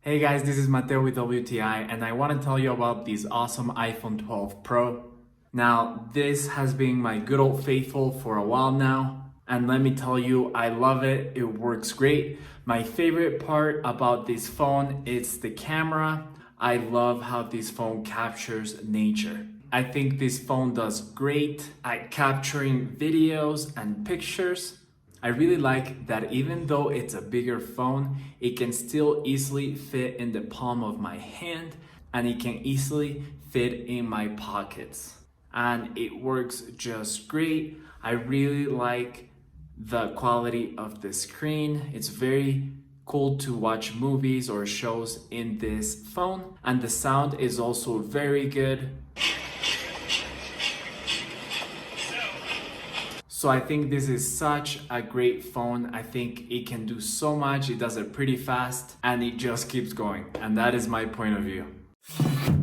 Hey guys, this is Mateo with WTI and I want to tell you about this awesome iPhone 12 Pro. Now, this has been my good old faithful for a while now, and let me tell you, I love it. It works great. My favorite part about this phone is the camera. I love how this phone captures nature. I think this phone does great at capturing videos and pictures. I really like that even though it's a bigger phone, it can still easily fit in the palm of my hand and it can easily fit in my pockets. And it works just great. I really like the quality of the screen. It's very cool to watch movies or shows in this phone. And the sound is also very good. So I think this is such a great phone. I think it can do so much. It does it pretty fast and it just keeps going. And that is my point of view.